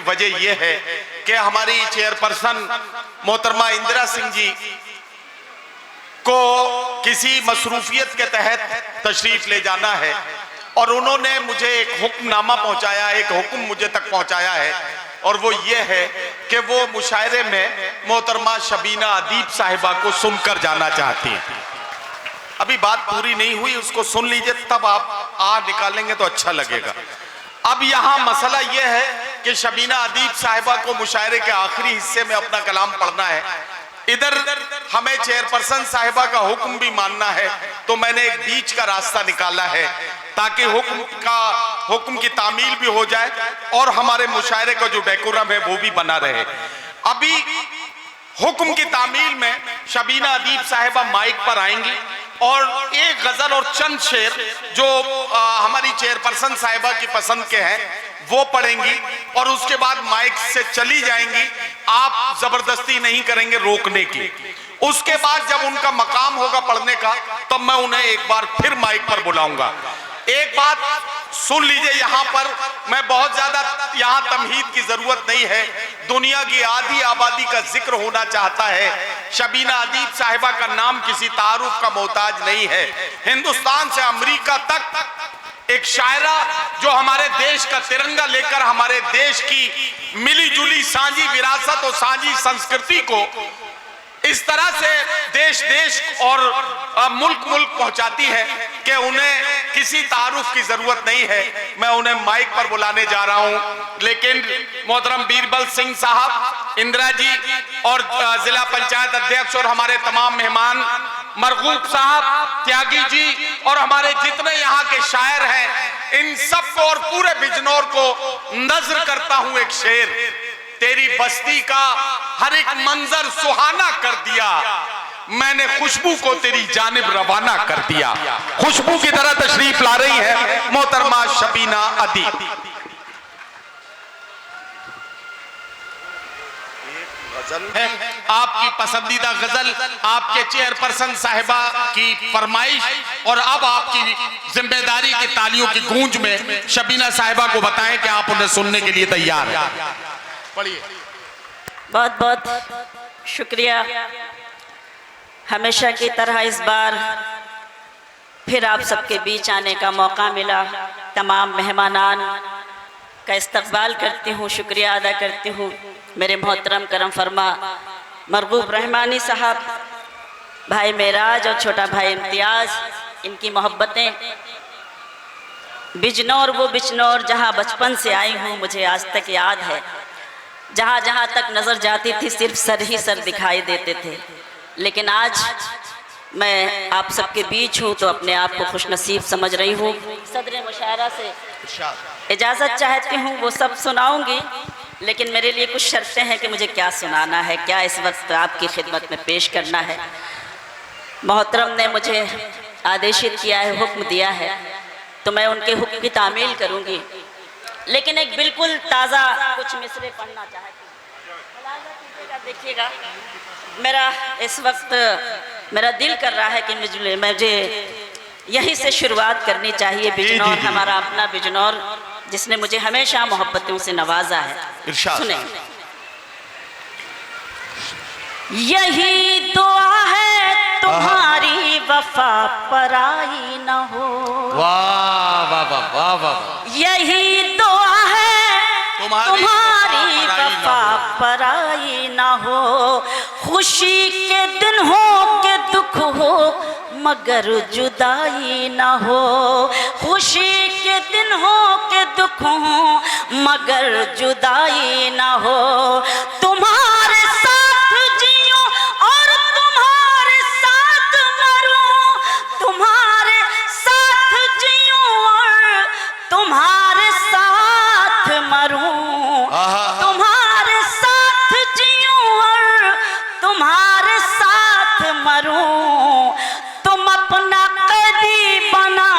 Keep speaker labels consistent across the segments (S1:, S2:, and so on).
S1: वजह यह है कि हमारी चेयरपर्सन मोहतरमा इंदिरा सिंह जी को किसी मसरूफियत के तहत तशरीफ ले जाना है और उन्होंने मुझे एक हुक्मनामा पहुंचाया, एक हुक्म मुझे तक पहुंचाया है और वो ये है कि वो मुशायरे में मोहतरमा शबीना अदीब साहिबा को सुनकर जाना चाहती हैं। अभी बात पूरी नहीं हुई, उसको सुन लीजिए, तब आप निकालेंगे तो अच्छा लगेगा। अब यहाँ मसला यह है कि शबीना अदीब साहिबा को मुशायरे के आखिरी हिस्से में अपना कलाम पढ़ना है, इधर हमें चेयरपर्सन साहिबा का हुक्म भी मानना है, तो मैंने एक बीच का रास्ता निकाला है ताकि हुक्म की तामील भी हो जाए और हमारे मुशायरे का जो डेकोरम है वो भी बना रहे। अभी हुक्म की तामील में शबीना अदीब साहिबा माइक पर आएंगी और एक गजल और चंद शेर जो हमारी चेयरपर्सन साहिबा की पसंद के हैं वो पढ़ेंगी और उसके बाद माइक से चली जाएंगी। आप जबरदस्ती नहीं करेंगे रोकने की। उसके बाद जब उनका मकाम होगा पढ़ने का तब मैं उन्हें एक बार फिर माइक पर बुलाऊंगा। एक बात सुन लीजिए, यहाँ पर मैं बहुत ज्यादा यहाँ तमहीद की जरूरत नहीं है, दुनिया की आधी आबादी का जिक्र होना चाहता है। शबीना अदीब साहिबा का नाम किसी तारुफ का मोहताज नहीं है। हिंदुस्तान से अमेरिका तक एक शायरा जो हमारे देश का तिरंगा लेकर हमारे देश की मिली जुली साझी विरासत और साझी संस्कृति को इस तरह से देश देश और मुल्क मुल्क पहुंचाती है कि उन्हें किसी तारुफ की जरूरत नहीं है। मैं उन्हें माइक पर बुलाने जा रहा हूं, लेकिन मोहतरम बीरबल सिंह साहब, इंदिरा जी और जिला पंचायत अध्यक्ष और हमारे तमाम मेहमान, मरगूब साहब, त्यागी जी और हमारे जितने यहाँ के शायर हैं, इन सबको और पूरे बिजनौर को नजर करता हूं एक शेर। तेरी बस्ती का हर एक मंजर सुहाना कर दिया, मैंने खुशबू को तेरी जानिब रवाना कर दिया। खुशबू की तरह तशरीफ ला रही है मोहतरमा शबीना अदीब। है आपकी पसंदीदा गजल, आपके चेयरपर्सन साहिबा की फरमाइश, और अब आपकी जिम्मेदारी की तालियों की गूंज में शबीना साहिबा को बताएं कि आप उन्हें सुनने के लिए तैयार हैं। पढ़िए।
S2: बहुत बहुत शुक्रिया। हमेशा की तरह इस बार फिर आप सबके बीच आने का मौका मिला। तमाम मेहमानान का इस्तकबाल करती हूँ, शुक्रिया अदा करती हूँ। मेरे मोहतरम करम फरमा मरगूब रहमानी साहब, भाई मेराज और छोटा भाई इम्तियाज़, इनकी मोहब्बतें। बिजनौर वो बिजनौर जहाँ बचपन से आई हूँ, मुझे आज तक याद है। जहाँ जहाँ तक नज़र जाती थी सिर्फ सर ही सर दिखाई देते थे, लेकिन आज मैं आप सबके बीच हूँ तो अपने आप को खुशनसीब समझ रही हूँ। सदर मुशायरा से इजाज़त चाहती हूँ, वो सब सुनाऊंगी, लेकिन मेरे लिए कुछ शर्तें हैं कि मुझे क्या सुनाना है, क्या इस वक्त आपकी खिदमत में पेश करना है। मोहतरम ने मुझे आदेशित किया है, हुक्म दिया है, तो मैं उनके हुक्म की तामील करूँगी। लेकिन एक बिल्कुल ताज़ा कुछ मिसरे पढ़ना चाहती हूँ। देखिएगा, मेरा इस वक्त मेरा दिल कर रहा है कि मुझे यहीं से शुरुआत करनी चाहिए। बिजनौर हमारा अपना बिजनौर, जिसने मुझे हमेशा मोहब्बतों से नवाजा है। सुने, यही दुआ है तुम्हारी वफा पराई न हो।
S1: वाह वाह वाह वाह वाह।
S2: यही दुआ है तुम्हारी वफा पराई न हो। खुशी के दिन हो के दुख हो मगर जुदाई न हो। खुशी के दिन हो के दुख हो मगर जुदाई न हो। तुम्हारे साथ जियो और तुम्हारे साथ मरूं, तुम्हारे साथ जियो और तुम्हारे साथ मरूं, तुम्हारे साथ जियो और तुम्हारे साथ मरूं। तुम अपना कैदी बना,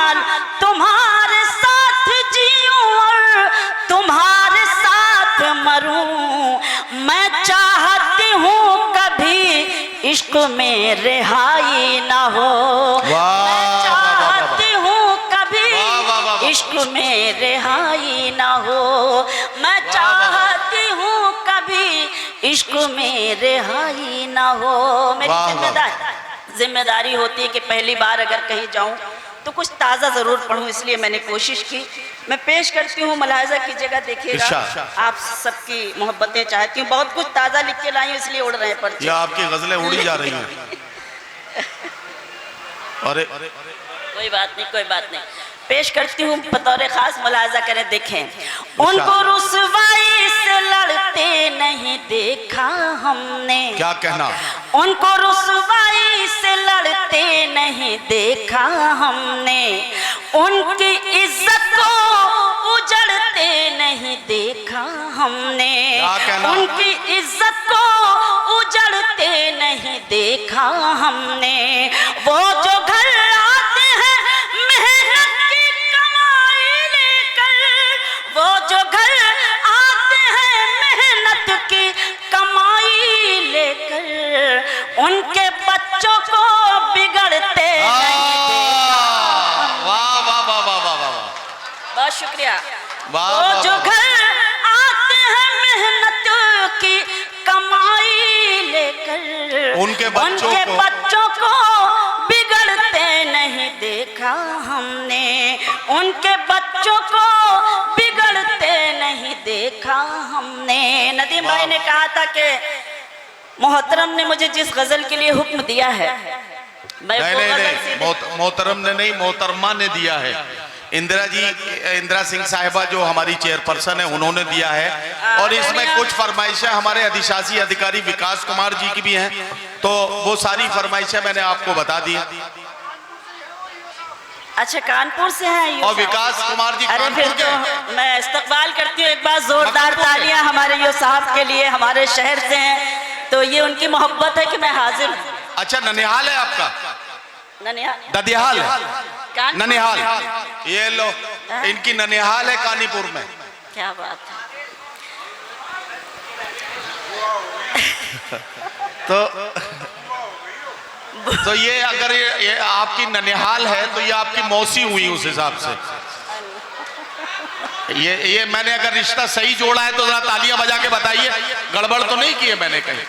S2: तुम्हारे साथ जियो और तुम्हारे साथ मरूं। मैं चाहती हूँ कभी इश्क में रिहाई ना हो। मैं चाहती हूँ कभी इश्क में रिहाई ना हो। मैं चाहती इश्क में रिहाई ना हो। मेरी जिम्मेदारी होती है कि पहली बार अगर कहीं जाऊं तो कुछ ताज़ा ज़रूर पढ़ूं, इसलिए मैंने कोशिश की। मैं पेश करती हूँ, मुलाहिजा कीजिएगा, देखिएगा। आप सबकी मोहब्बतें चाहती हूँ, बहुत कुछ ताज़ा लिख के लाई हूँ, इसलिए उड़ रहे हैं पर्चे।
S1: या आपकी गजलें उड़ी जा रही हैं। अरे
S2: कोई बात नहीं, कोई बात नहीं, पेश करती हूँ, बतौर खास मुलाहिजा करें, देखें। उनको रुसवाई से लड़ते नहीं देखा हमने।
S1: क्या कहना?
S2: उनको रुसवाई से लड़ते नहीं देखा हमने, उनकी इज्जत को उजड़ते नहीं देखा हमने, उनकी इज्जत को उजड़ते नहीं देखा हमने। वो जो घर आते हैं मेहनत की कमाई लेकर, वो जो घर आते हैं मेहनत की कमाई लेकर, उनके बच्चों को बिगड़ते नहीं देखा।
S1: वाह वाह वाह वाह वाह वाह,
S2: बहुत शुक्रिया।
S1: वो
S2: जो घर आते हैं मेहनत की कमाई लेकर,
S1: उनके
S2: बच्चों को बिगड़ते नहीं देखा हमने, उनके बच्चों को बिगड़ते नहीं देखा हमने। नदीम भाई ने कहा था कि मोहतरम ने मुझे जिस गजल के लिए हुक्म दिया है,
S1: नहीं, मोहतरम ने नहीं, मोहतरमा ने दिया है। इंदिरा सिंह साहिबा जो हमारी चेयरपर्सन है, उन्होंने दिया है। और इसमें कुछ फरमाइशें हमारे अधिशासी अधिकारी विकास कुमार जी की भी हैं, तो वो सारी फरमाइशें मैंने आपको बता दी।
S2: अच्छा, कानपुर से हैं
S1: और विकास कुमार जी
S2: कानपुर के। मैं इस्तकबाल करती हूँ एक बार जोरदार तालियां हमारे यो साहब के लिए, हमारे शहर से हैं, तो ये उनकी मोहब्बत है कि मैं हाजिर हूँ।
S1: अच्छा, ननिहाल है आपका? ददियाल है, ननिहाल। ये लो, इनकी ननिहाल है कानीपुर में।
S2: क्या बात
S1: है। तो ये अगर ये आपकी ननिहाल है तो ये आपकी मौसी हुई उस हिसाब से। ये मैंने अगर रिश्ता सही जोड़ा है तो जरा तालियां बजा के बताइए, गड़बड़ तो नहीं की है मैंने कहीं?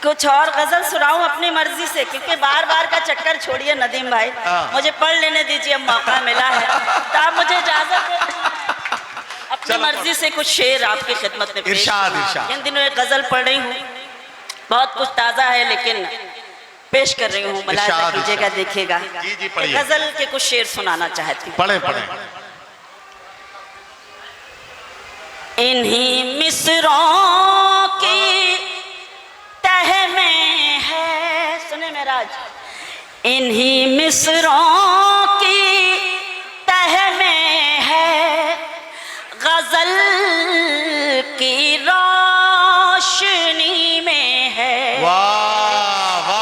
S2: कुछ और गजल सुनाऊं अपनी मर्जी से, क्योंकि बार बार का चक्कर छोड़िए नदीम भाई, मुझे पढ़ लेने दीजिए, अब मौका मिला है तो आप मुझे इजाजत अपनी मर्जी से कुछ शेर आपकी खिदमत में पेश। इन दिनों एक गजल पढ़ रही हूँ, बहुत कुछ ताज़ा है लेकिन पेश कर रही हूँ, मुलाहिजा कीजिएगा, देखिएगा। गजल के कुछ शेर सुनाना चाहती हूँ।
S1: पढ़े पढ़े।
S2: इन्हीं मिसरों की तह में है, सुने मेराज, इन्हीं मिसरों की तह में है गजल की रोशनी में है।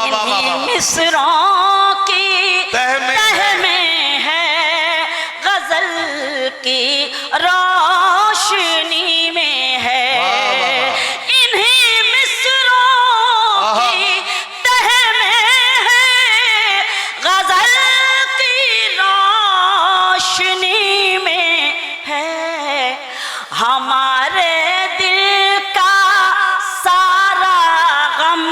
S2: इन्हीं मिसरों की तह में है गजल की रोशनी में है। हमारे दिल का सारा गम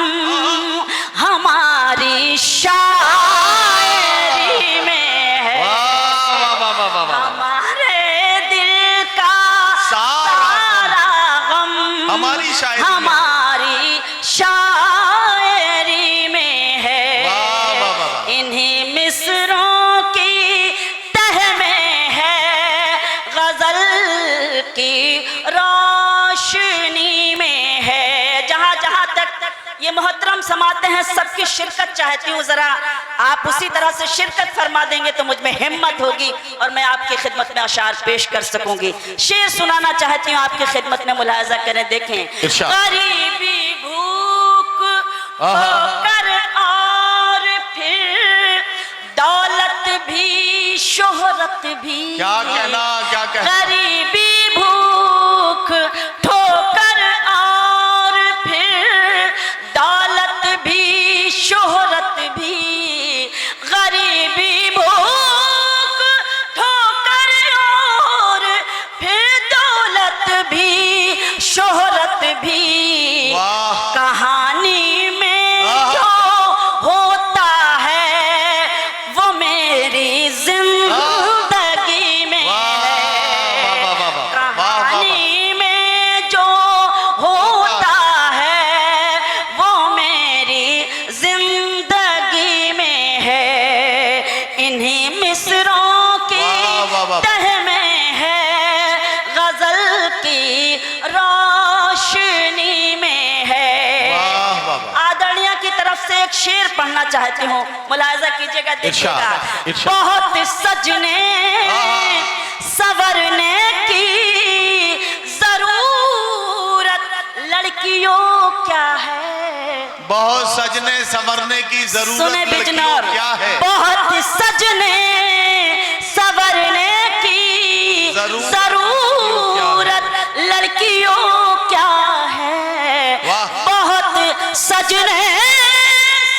S2: हमारी शायरी में है। हमारे दिल का सारा गम हमारी शायरी में है। इन्हीं मिसरों की तह में है गजल की रोशनी में है। जहाँ जहाँ तक ये मोहतरम समाते हैं, सबकी शिरकत चाहती हूँ, जरा आप उसी तरह से शिरकत फरमा देंगे तो मुझ में हिम्मत होगी और मैं आपकी खिदमत में अशार पेश कर सकूंगी। शेर सुनाना चाहती हूँ आपकी खिदमत में, मुलाहिजा करें, देखें। गरीबी भूख होकर और फिर दौलत भी शोहरत भी,
S1: क्या कहना, क्या कहना।
S2: गरीबी भूख ठोकर और फिर दौलत भी शोहरत भी, गरीबी भूख ठोकर और फिर दौलत भी शोहरत भी
S1: वाह।
S2: कहानी में जो होता है वो मेरी जिंदगी में है। कहानी में जो होता है वो मेरी जिंदगी में है। इन्हीं मिसरों की तह में है गजल की रोशनी में है। आदरणीय की तरफ से एक शेर पढ़ना चाहती हूँ, मुलाहिजा कीजिएगा, देखिएगा। बहुत सजने सवरने की जरूरत लड़कियों क्या है।
S1: बहुत सजने संवरने की जरूरत
S2: सुने बिजनौर,
S1: क्या है।
S2: बहुत सजने सवरने की जरूरत लड़कियों क्या है। बहुत सजने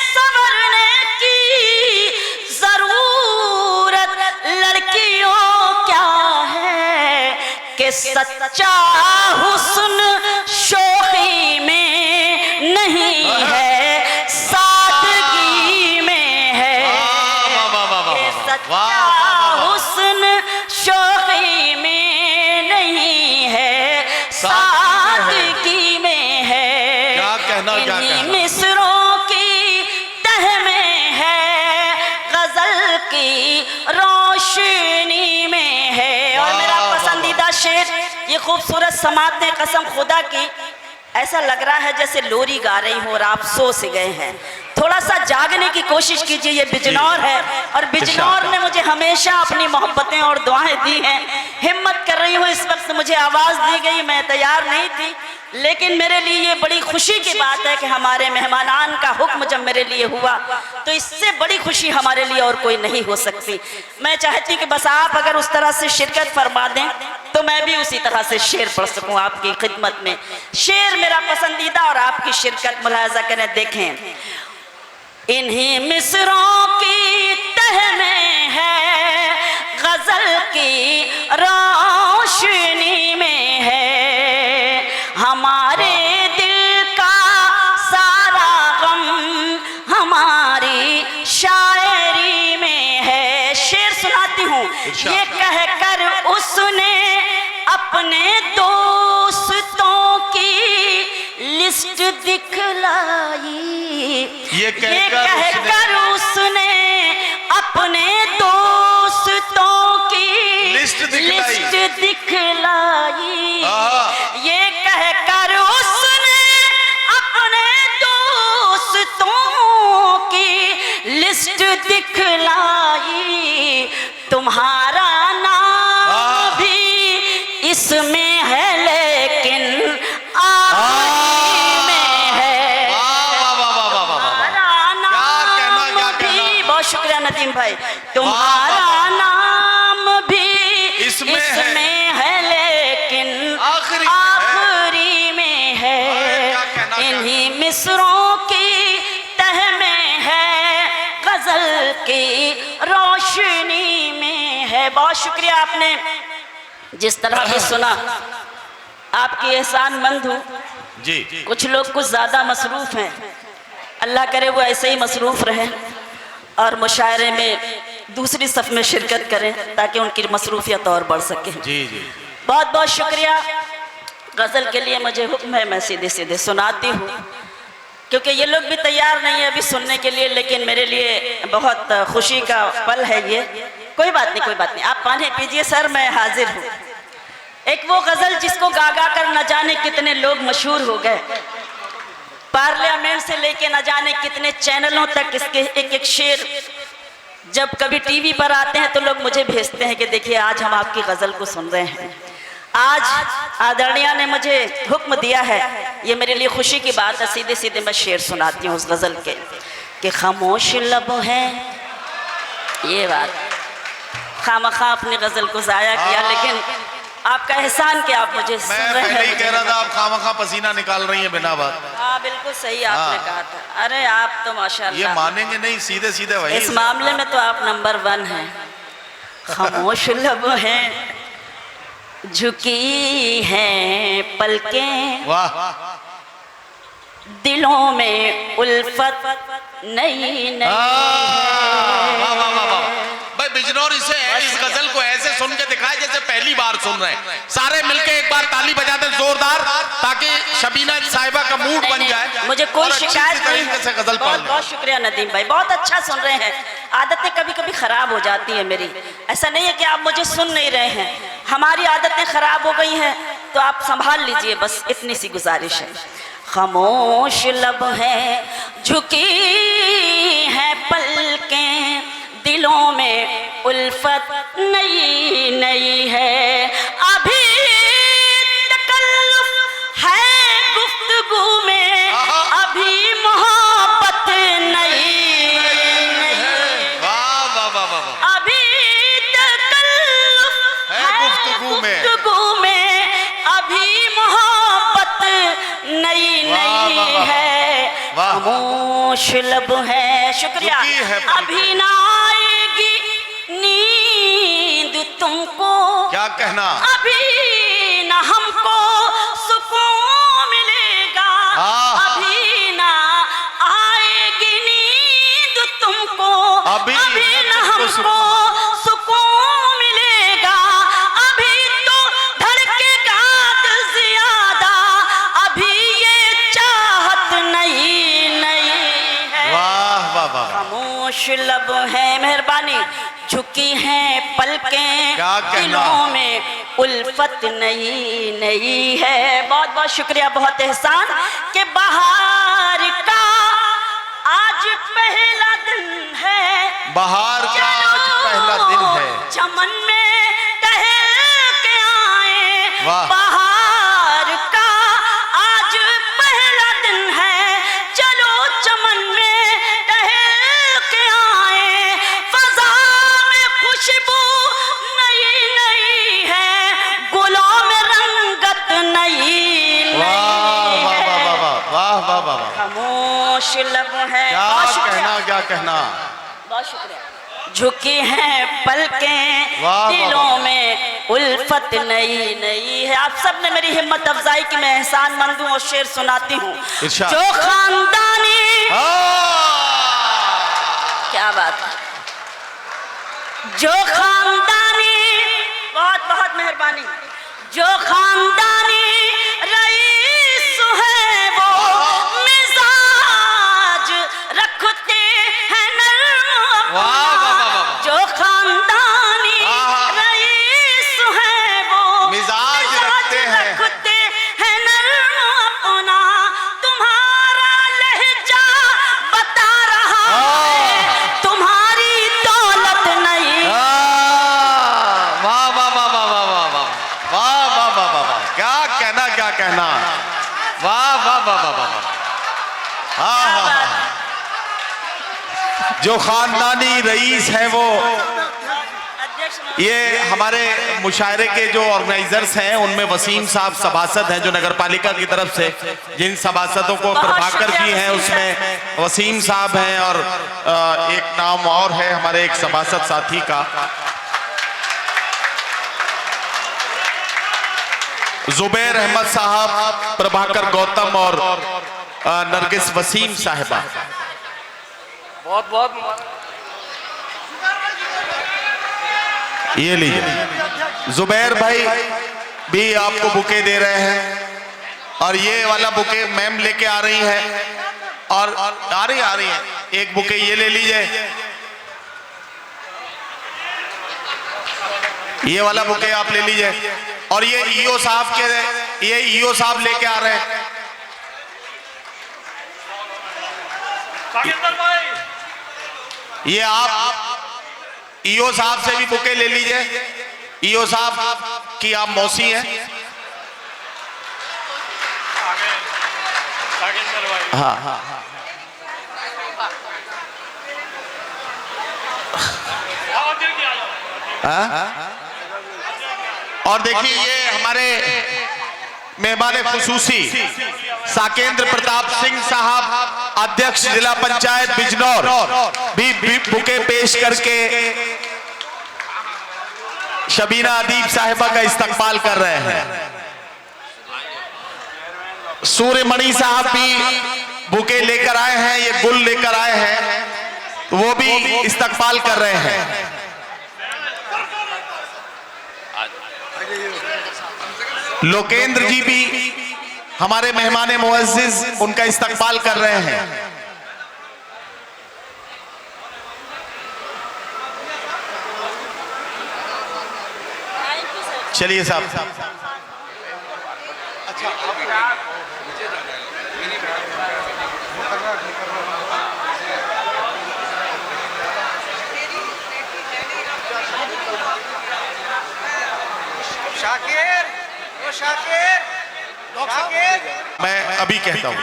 S2: सवरने की जरूरत लड़कियों क्या है कि सच्चा हुस्न शोखी में नहीं है, सादगी में है। कि सच्चा हुस्न शोखी में नहीं है, सादगी में है।
S1: क्या कहना, क्या
S2: इन्हीं
S1: कहना।
S2: मिसरों की तह में है गजल की रोशनी में है। और मेरा पसंदीदा शेर, ये खूबसूरत समाते कसम खुदा की, ऐसा लग रहा है जैसे लोरी गा रही हूँ और आप सो से गए हैं। थोड़ा सा जागने की कोशिश कीजिए। ये बिजनौर है और बिजनौर ने मुझे हमेशा अपनी मोहब्बतें और दुआएं दी हैं। हिम्मत कर रही हूँ, इस वक्त मुझे आवाज़ दी गई, मैं तैयार नहीं थी, लेकिन मेरे लिए ये बड़ी खुशी की बात है कि हमारे मेहमानान का हुक्म जब मेरे लिए हुआ तो इससे बड़ी खुशी हमारे लिए और कोई नहीं हो सकती। मैं चाहती कि बस आप अगर उस तरह से शिरकत फरमा दें तो मैं भी उसी तरह से शेर पढ़ सकूं आपकी खिदमत में। शेर मेरा पसंदीदा और आपकी शिरकत मुलाहिजा करें, देखें। इन्हीं मिसरों की तह में है गजल की रोशनी में है, हमारे दिल का सारा गम हमारी शायरी में है। शेर सुनाती हूँ। ये कहकर उसने अपने दोस्तों की लिस्ट दिखलाई। ये कहकर उसने अपने दोस्तों की लिस्ट दिखलाई। ये कहकर उसने अपने दोस्तों की लिस्ट दिखलाई। तुम्हारा नाम भी इसमें है लेकिन आखिरी में है। तुम्हारा नाम भी, बहुत शुक्रिया नदीम भाई, तुम्हारा नाम भी इसमें है लेकिन आखिरी में है। इन्हीं मिसरों की तह में है गजल की रोशनी में है। बहुत शुक्रिया, आपने जिस तरह भी सुना, आपकी एहसानमंद हूँ
S1: जी।
S2: कुछ लोग कुछ ज़्यादा मसरूफ़ हैं, अल्लाह करे वो ऐसे ही मसरूफ़ रहें और मुशायरे में दूसरी सफ़ में शिरकत करें ताकि उनकी मसरूफियत और बढ़ सके।
S1: जी जी,
S2: बहुत बहुत शुक्रिया। गज़ल के लिए मुझे हुक्म है, मैं सीधे सीधे सुनाती हूँ क्योंकि ये लोग भी तैयार नहीं है अभी सुनने के लिए, लेकिन मेरे लिए बहुत खुशी का पल है ये। कोई बात नहीं, कोई बात नहीं, आप पानी पीजिए सर, मैं हाजिर हूँ। एक वो गज़ल जिसको गा गा कर न जाने कितने लोग मशहूर हो गए, पार्लियामेंट से लेके न जाने कितने चैनलों तक इसके एक एक शेर जब कभी टीवी पर आते हैं तो लोग मुझे भेजते हैं कि देखिए आज हम आपकी गज़ल को सुन रहे हैं। आज आदरणीय ने मुझे हुक्म दिया है, ये मेरे लिए खुशी की बात है। सीधे सीधे मैं शेर सुनाती हूँ उस गज़ल के कि खामोश लब है, ये बात खामखा अपनी गज़ल को ज़ाया किया, लेकिन आपका एहसान कि आप मुझे सुन रहे हैं।
S1: मैं पहले ही कह रहा था आप खामखा पसीना निकाल रही हैं बिना बात।
S2: हाँ बिल्कुल सही आपने कहा था। अरे आप तो माशाल्लाह,
S1: ये मानेंगे नहीं, सीधे सीधे वही।
S2: इस मामले में तो आप नंबर 1 हैं। खामोश लब है झुकी हैं पलकें,
S1: वाह,
S2: दिलों में उल्फत नई नई।
S1: वाह वाह वाह वाह। भाई बिजनौर इस गजल को ऐसे सुन के दिखाए जैसे पहली बार सुन रहे हैं। सारे मिलके एक बार ताली बजा दें जोरदार, ताकि शबीना साहिबा का मूड बन जाए।
S2: मुझे कोई शिकायत नहीं है।
S1: से गजल पढ़ लें।
S2: बहुत शुक्रिया नदीम भाई, बहुत अच्छा सुन रहे हैं। आदतें कभी कभी खराब हो जाती है मेरी, ऐसा नहीं है कि आप मुझे सुन नहीं रहे हैं। हमारी आदतें खराब हो गई हैं तो आप संभाल लीजिए, बस इतनी सी गुजारिश है। खामोश लब हैं, झुकी हैं पलकें, दिलों में उल्फत नई नई है। अभी तकल्लुफ है गुफ्तगू में, अभी मोहब्बत नई नई।
S1: वाह वाह वाह वाह।
S2: अभी तकल्लुफ है गुफ्तगू में, अभी मोहब्बत नई नई है। खामोश लब है, शुक्रिया। अभी ना आएगी नींद तुमको,
S1: क्या कहना,
S2: अभी ना हमको सुकून मिलेगा, अभी ना आएगी नींद तुमको, अभी ना हमको सुकून मिलेगा, अभी तो धड़केगा दिल ज्यादा, अभी ये चाहत नई नई है।
S1: वाह वाह वाह।
S2: खामोश लब है, मेहरबानी, झुकी हैं पलकें, दिलों में उल्फत नई नई है। बहुत बहुत शुक्रिया, बहुत एहसान के बहार का आज पहला दिन है,
S1: बहार का आज पहला दिन है,
S2: चमन में टहल के आए।
S1: वाह।
S2: बहार का आज पहला दिन है, चलो चमन में टहल के आए। फजा में खुशबू नई नई है, गुलों में रंगत नई नई है।
S1: वाह वाह वाह।
S2: खामोश लब है,
S1: क्या
S2: बहुत शुक्रिया,
S1: कहना, क्या कहना,
S2: बहुत शुक्रिया। झुकी हैं पलकें,
S1: वाह,
S2: दिलों
S1: वाह।
S2: में उल्फत नई नई है। आप सब ने मेरी हिम्मत अफजाई की मैं एहसानमंद हूँ और शेर सुनाती हूँ।
S1: इरशाद।
S2: जो खानदानी, क्या बात है, जो खानदानी, बहुत बहुत मेहरबानी, जो खानदानी रईस है वो मिजाज रखते हैं नर्म। जो खानदानी रईस है वो
S1: मिजाज रखते
S2: हैं नर्म अपना, तुम्हारा लहजा बता रहा है तुम्हारी दौलत नहीं।
S1: वाह वाह वाह वाह वाह वाह वाह वाह वाह वाह वाह वाह। क्या कहना, क्या कहना, वाह वाह वाह वाह वाह। हाँ हाँ हाँ। जो खानदानी रईस है वो, ये हमारे मुशायरे के जो ऑर्गेनाइजर्स हैं उनमें वसीम साहब सभासद हैं, जो नगर पालिका की तरफ से जिन सभासदों को प्रभाकर की हैं उसमें वसीम साहब हैं, और एक नाम और है हमारे एक सभासद साथी का, जुबैर अहमद साहब, प्रभाकर गौतम और नरगिस वसीम साहिबा।
S3: बहुत बहुत
S1: ये लीजिए, जुबैर भाई भी आपको बुके दे रहे हैं, और ये वाला बुके मैम लेके आ रही हैं, और आ रही है। एक बुके ये ले लीजिए, ये वाला बुके आप ले लीजिए, और ये ईओ साहब के, ये ईओ साहब लेके आ रहे हैं। ये आप ईओ साहब से भी बुके ले लीजिए। ईओ साहब की आप मौसी हैं। हाँ हाँ हाँ। और देखिए ये हमारे मेहमान खुसूसी साकेंद्र प्रताप सिंह साहब, अध्यक्ष जिला पंचायत बिजनौर, भी बुके पेश करके शबीना अदीब साहिबा का इस्तकबाल कर रहे हैं। सूर्यमणि साहब भी बुके लेकर आए हैं, ये गुल लेकर आए हैं, वो भी इस्तकबाल कर रहे हैं। लोकेंद्र जी भी हमारे मेहमान मुअज्जिज उनका इस्तकबाल कर रहे हैं। चलिए साहब।
S3: शाकिर, ओ शाकिर, शाकिर।
S1: मैं अभी कहता हूं।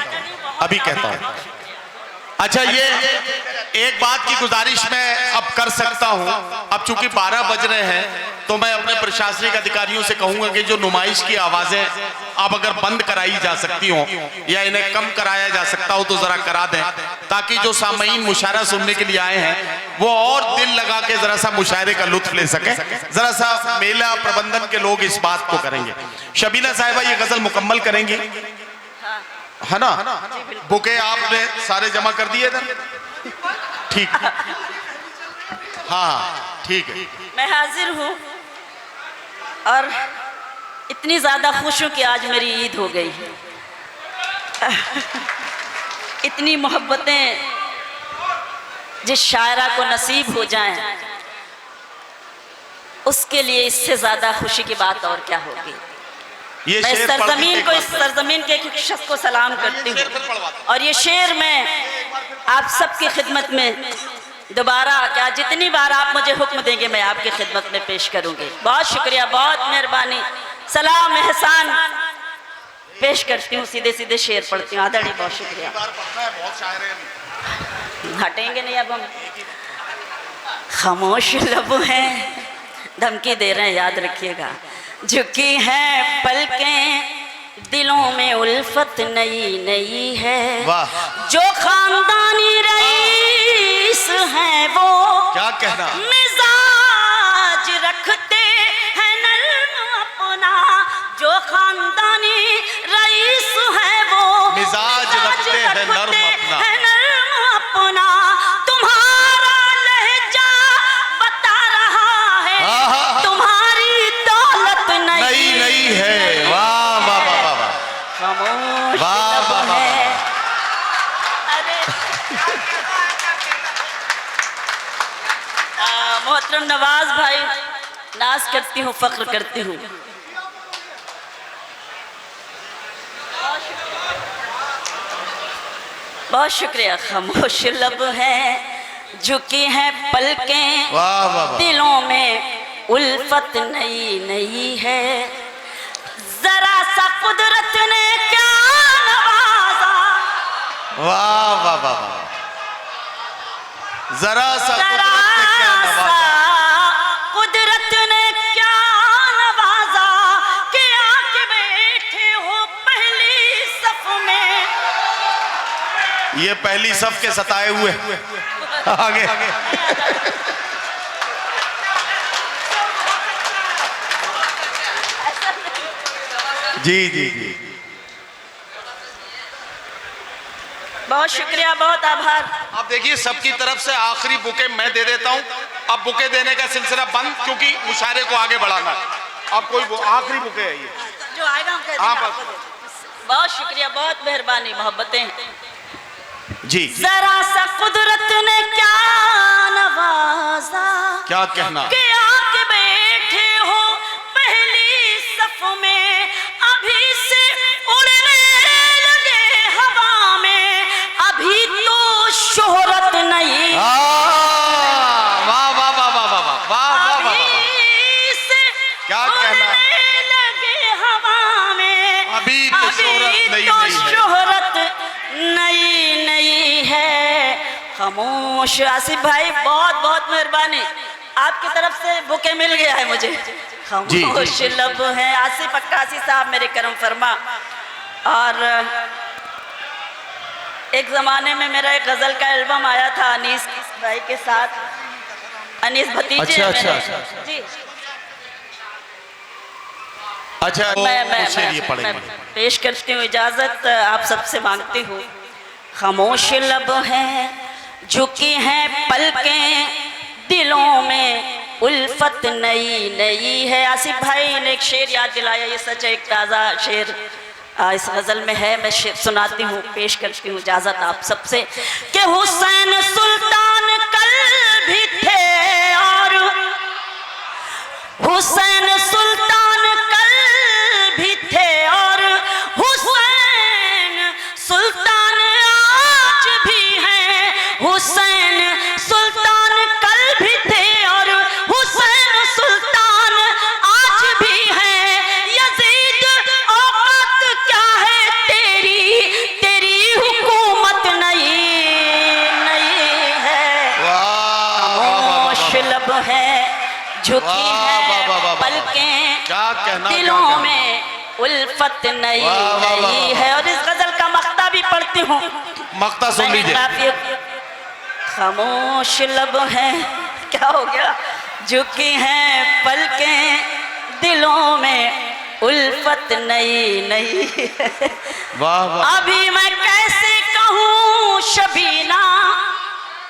S1: अच्छा, ये एक बात की गुजारिश मैं अब कर सकता हूं। अब चूंकि 12 बज रहे हैं तो मैं अपने प्रशासनिक अधिकारियों से कहूंगा कि जो नुमाइश की आवाजें अब अगर बंद कराई जा सकती हो या इन्हें कम कराया जा सकता हो तो जरा करा दें, ताकि जो सामईन मुशायरा सुनने के लिए आए हैं वो और दिल लगा के जरा सा मुशायरे का लुत्फ ले सके। जरा सा मेला प्रबंधन के लोग इस बात को करेंगे। शबीना साहिबा ये गजल मुकम्मल करेंगी, है ना? बुके आपने सारे जमा कर दिए थे? ठीक, हाँ ठीक है।
S2: मैं हाजिर हूँ और इतनी ज्यादा खुश हूँ कि आज मेरी ईद हो गई। इतनी मोहब्बतें जिस शायरा को नसीब हो जाएं, उसके लिए इससे ज्यादा खुशी की बात और क्या होगी। मैं सरजमीन को, इस सरजमीन के एक शख्स को सलाम करती हूँ और ये शेर मैं आप सबकी खिदमत में दोबारा, क्या जितनी बार आप मुझे हुक्म देंगे मैं आपकी खिदमत में पेश करूंगी। बहुत शुक्रिया, बहुत मेहरबानी, सलाम एहसान पेश करती हूँ। सीधे सीधे शेर पढ़ती हूँ। आदरणीय, बहुत शुक्रिया। हटेंगे नहीं अब हम। खामोश लब हैं, धमकी दे रहे हैं, याद रखिएगा। झुकी हैं पलकें, दिलों में उल्फत नई नई है। जो खानदानी रईस हैं वो
S1: क्या कहना,
S2: मिजाज रखते हैं नर्म अपना। जो खानदानी रईस हैं वो
S1: मिजाज रखते हैं नर्म
S2: अपना। तुम्हारा लहजा बता रहा है तुम्हारी दौलत नई
S1: नई है। वाह वाह वाह वाह वाह,
S2: खामोश
S1: वाह
S2: लब
S1: वाह वाह।
S2: है। अरे मोहतरम नवाज भाई, नाज करती हूँ, फख्र करती हूँ। बहुत शुक्रिया। खामोश लब है, झुकी हैं पलकें,
S1: वाह वाह वाह।
S2: दिलों में उल्फत नई नई है। जरा सा कुदरत ने क्या नवाजा,
S1: वाह वाह वाह वाह। जरा सा
S2: कुदरत ने क्या नवाजा कि आके बैठे हो पहली सफ में।
S1: ये पहली सफ के सताए हुए आगे जी जी जी।
S2: बहुत शुक्रिया, बहुत आभार।
S1: अब देखिए, सबकी तरफ से आखिरी बुके मैं दे देता हूं। अब बुके देने का सिलसिला बंद, क्योंकि मुशायरे को आगे बढ़ाना है। अब कोई आखिरी बुके है ये,
S2: जो आएगा हम कह देंगे आपको। बहुत शुक्रिया, बहुत मेहरबानी, मोहब्बतें
S1: जी।
S2: जरा सा कुदरत ने क्या नवाजा,
S1: क्या कहना,
S2: कि आके बैठे हो पहली सफ में। अभी से उड़ने लगे हवा में, अभी तो शोहरत नहीं।
S1: वाह वाह वाह वाह वाह वाह वाह वाह। क्या कहना,
S2: लगे हवा में,
S1: अभी तो
S2: शोहरत नई नई है। खामोश। आसिफ भाई, बहुत बहुत मेहरबानी, आपकी तरफ से बुके मिल गया है मुझे। खामोश लब है, आसिफ अक्कासी साहब मेरे करम फरमा। और एक ज़माने में मेरा एक गज़ल का एल्बम आया था अनीस भाई के साथ, अनीस भतीजे।
S1: अच्छा,
S2: मेरे।
S1: अच्छा।
S2: जी,
S1: अच्छा
S2: मैं
S1: शेर ये पढ़ेंगे।
S2: पेश करती हूँ, इजाज़त आप सबसे मांगती हूँ। खामोश लब हैं, झुकी हैं पलकें, दिलों में उल्फत नई नई है। आसिफ भाई ने एक शेर याद दिलाया, ये सच है, एक ताज़ा शेर इस गज़ल में है। मैं शेर सुनाती हूँ, पेश करती हूँ, इजाज़त आप सबसे। कि हुसैन सुल्तान कल भी थे और हुसैन सुल्तान कल भी थे और हुसैन सुल्तान आज भी हैं। हुसैन सुल्तान कल भी थे और हुसैन सुल्तान आज भी हैं। यजीद औकात क्या है तेरी, तेरी हुकूमत नहीं नहीं है। खामोश लब है, झुकी है पलकें, दिलों में उल्फत नई नई है। और इस गजल का मक्ता भी पढ़ती हूँ,
S1: मक्ता सुन लीजिए।
S2: खामोश लब है, क्या हो गया, झुकी हैं पलकें, दिलों में उल्फत नई नई है।
S1: वाह वाह।
S2: अभी मैं कैसे कहूँ शबीना,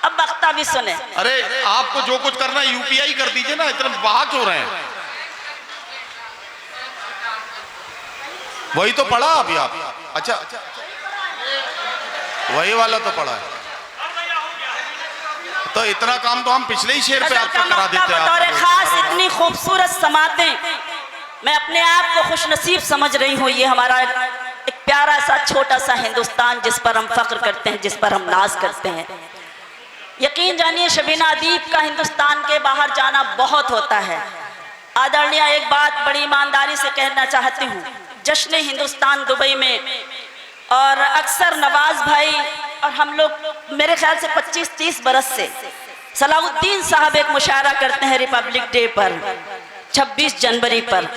S2: अब मक्ता भी सुने।
S1: अरे आपको जो कुछ करना है यूपीआई कर दीजिए ना, इतना बहा क्यों रहे हैं? वही तो पढ़ा अभी आप। अच्छा वही वाला तो पढ़ा है, तो इतना काम तो हम पिछले ही शेर पे आपका करा देते हैं।
S2: बतौर खास इतनी खूबसूरत समातें मैं अपने आप को खुशनसीब समझ रही हूँ। ये हमारा एक प्यारा सा छोटा सा हिंदुस्तान, जिस पर हम फख्र करते हैं, जिस पर हम नाज करते हैं। यकीन जानिए शबीना अदीब का हिंदुस्तान के बाहर जाना बहुत होता है। आदरणीय, एक बात बड़ी ईमानदारी से कहना चाहती हूँ, जश्न हिंदुस्तान दुबई में और अक्सर नवाज भाई और हम लोग मेरे ख्याल से 25-30 बरस से सलाउद्दीन साहब एक मुशायरा करते हैं रिपब्लिक डे पर, 26 जनवरी पर।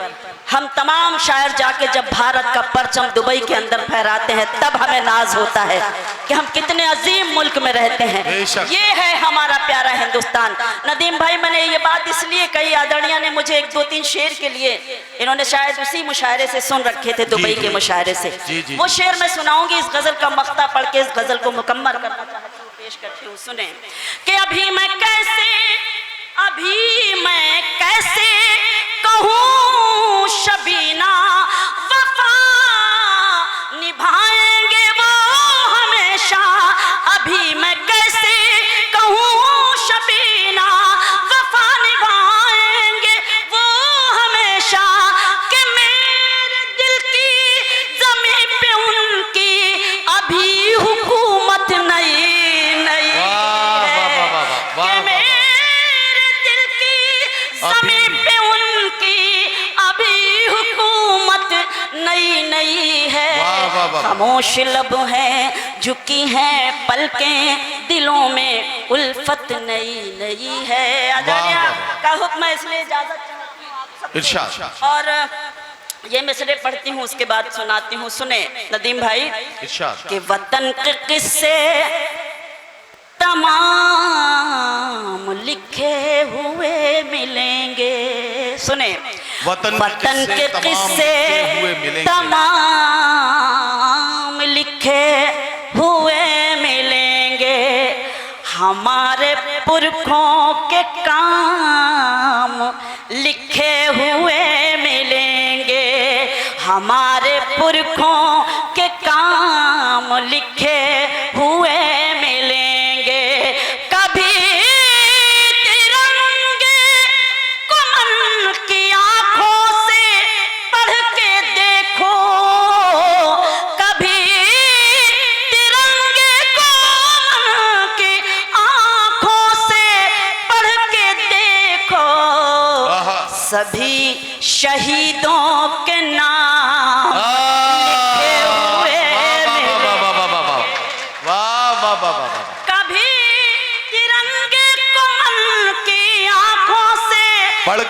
S2: हम तमाम शायर जाके जब भारत का परचम दुबई के अंदर फहराते हैं, तब हमें नाज होता है कि हम कितने अजीम मुल्क में रहते हैं। ये है हमारा प्यारा हिंदुस्तान। नदीम भाई, मैंने ये बात इसलिए कही, आदरणीय ने मुझे 1-2-3 शेर के लिए, इन्होंने शायद उसी मुशायरे से सुन रखे थे, दुबई के मुशायरे से। वो शेर मैं सुनाऊंगी, इस गजल का मक्ता पढ़ के इस गजल को मुकम्मल करना चाहती हूँ, पेश करती हूँ, सुने। कि अभी मैं कैसे कहूँ शबीना, वफा निभाएंगे वो हमेशा। अभी मैं कैसे कहूँ शबीना, वफा निभाएंगे वो हमेशा। कि मेरे दिल की ज़मीं पे उनकी अभी हुकूमत नहीं नहीं है। कि मेरे दिल की ज़मीं पे उनकी अभी हुकूमत नई नई है। खामोश लब हैं, झुकी हैं पलकें, दिलों में उल्फत नई नई है। आदरणीय का हुक्म है, इसलिए इजाजत चाहती हूँ आप सबसे।
S1: इरशाद।
S2: और ये मिसरे पढ़ती हूँ, उसके बाद सुनाती हूँ, सुने नदीम भाई।
S1: इरशाद।
S2: कि वतन के किस्से तमाम लिखे हुए मिलेंगे, सुने। वतन के किस्से तमाम लिखे हुए मिलेंगे, हमारे पुरखों के काम लिखे हुए मिलेंगे, हमारे पुरखों के काम लिखे हुए मिलेंगे। कभी तिरंगे को मन की आंखों से पढ़ के देखो, कभी तिरंगे को मन की आंखों से पढ़ के देखो। सभी शहीदों के नाम लिखे हुए मिलेंगे। कभी तिरंगे को मन की आंखों से पढ़ के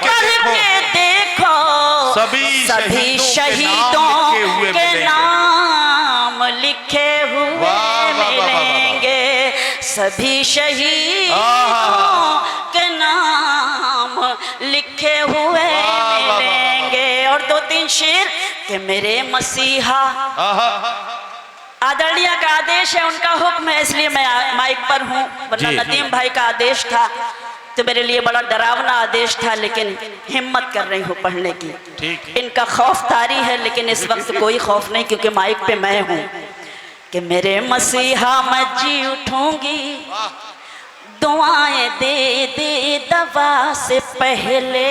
S2: देखो, सभी शहीदों के नाम लिखे हुए मिलेंगे, सभी शहीदों के नाम लिखे हुए मिलेंगे। और 2 तीन शेर कि मेरे मसीहा। आदरणीय का आदेश है, उनका हुक्म है, इसलिए मैं माइक पर हूँ, वरना नदीम भाई का आदेश था तो मेरे लिए बड़ा डरावना आदेश था, लेकिन हिम्मत कर रही हूँ पढ़ने की। इनका खौफ तारी है, लेकिन इस वक्त कोई खौफ नहीं, क्योंकि माइक पे मैं हूँ। कि मेरे मसीहा मैं जी उठूंगी, दुआएं दे दे दवा से पहले।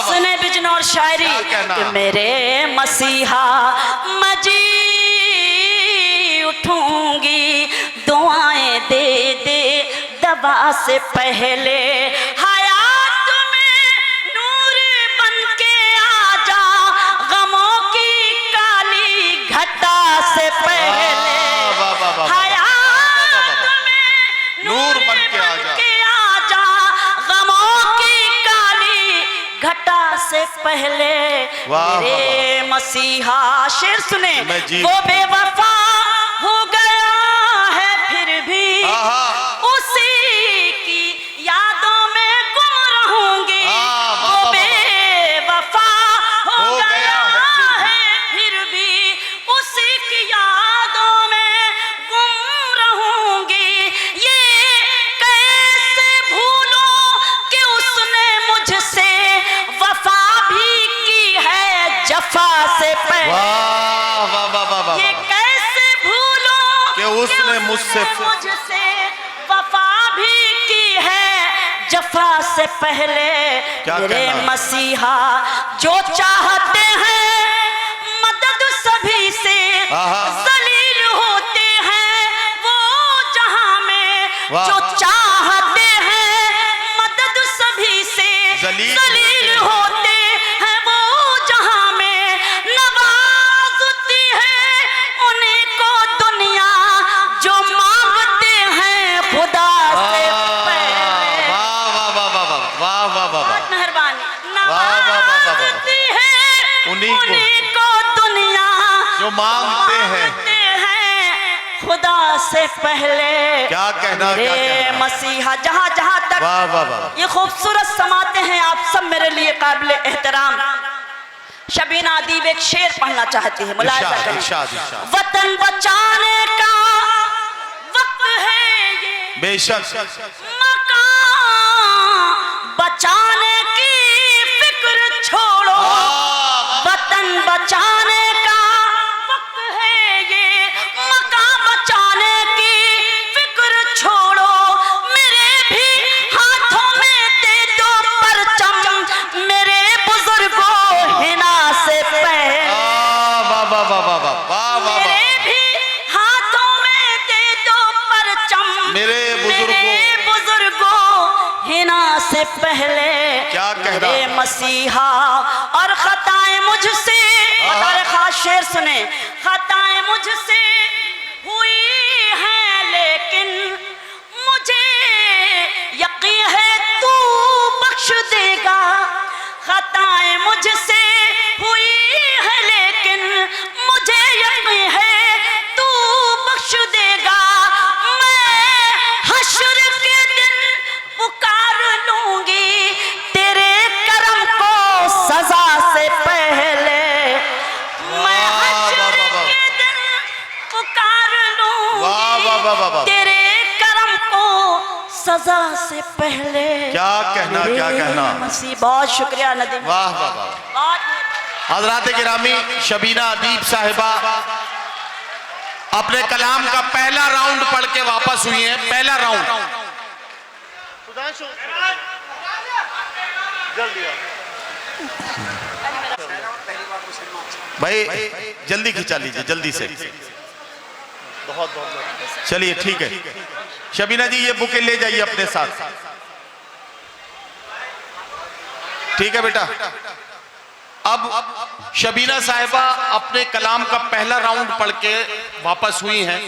S2: सुने बिजनौर शायरी कि मेरे मसीहा मैं जी उठूंगी, दुआएं दे दे दवा से पहले। हयात में नूर बन के आजा, गमों की काली घटा से पहले। हयात में नूर बन के आजा, गमों की काली घटा से पहले। मेरे मसीहा, शेर सुने, वो बेवफा हो गया है फिर भी उसी की यादों में गुम रहूंगी। वो बेवफा हो गया है फिर भी उसी की यादों में गुम रहूंगी। ये कैसे भूलूं कि उसने मुझसे वफा भी की है जफा से पहले। ये कैसे भूलूं कि उसने मुझसे वफा भी की है जफा से पहले। मेरे मसीहा जो चाहते हैं मदद सभी से, जलील होते हैं वो जहां में। जो चाहते हैं मदद सभी से, जलील होते हैं वो जहां में। नवाजती है उन्हीं को दुनिया जो मांगते हैं खुदा से पहले। मेहरबानी। नवाजती है उन्हीं को दुनिया जो मांगते हैं खुदा से पहले।
S1: क्या कहना,
S2: मेरे मसीहा, जहां जहां तक ये खूबसूरत समाते हैं, आप सब मेरे लिए काबिल एहतराम। शबीना अदीब एक शेर पढ़ना चाहती है, मुलाहिजा करें। वतन बचाने का वक्त है ये,
S1: बेशक
S2: मकान बचाने की फिक्र छोड़ो। वतन बचाने का वक्त है ये, मकान बचाने की फिक्र छोड़ो। मेरे भी हाथों में दे दो परचम, मेरे बुजुर्गों हिना से पहले। मेरे भी हाथों में दे दो परचम,
S1: मेरे
S2: बुजुर्गों हिना से पहले।
S1: क्या कहना,
S2: मेरे मसीहा और खताएं मुझसे, और खास शेर सुने, खताएं मुझसे हुई हैं, लेकिन मुझे यकीन है तू बख्श देगा। खताएं मुझसे हुई है, लेकिन मुझे यकीन है तू बख्श देगा। मैं हश्र के दिन पुकार लूंगी तेरे करम को सजा से पहले। मैं हश्र के दिन पुकार लूंगी तेरे करम को सजा से पहले।
S1: क्या कहना, क्या कहना।
S2: मसीह, बहुत शुक्रिया नदीम।
S1: वाह वाह वाह। हजरात गिरामी, शबीना अदीब साहिबा अपने कलाम का पहला राउंड पढ़ के वापस हुई हैं। पहला राउंड भाई जल्दी खिंचा लीजिए, जल्दी से। चलिए ठीक है, शबीना जी ये बुकें ले जाइए अपने साथ। ठीक है बेटा। अब शबीना साहिबा अपने कलाम का पहला राउंड पढ़ के वापस हुई हैं।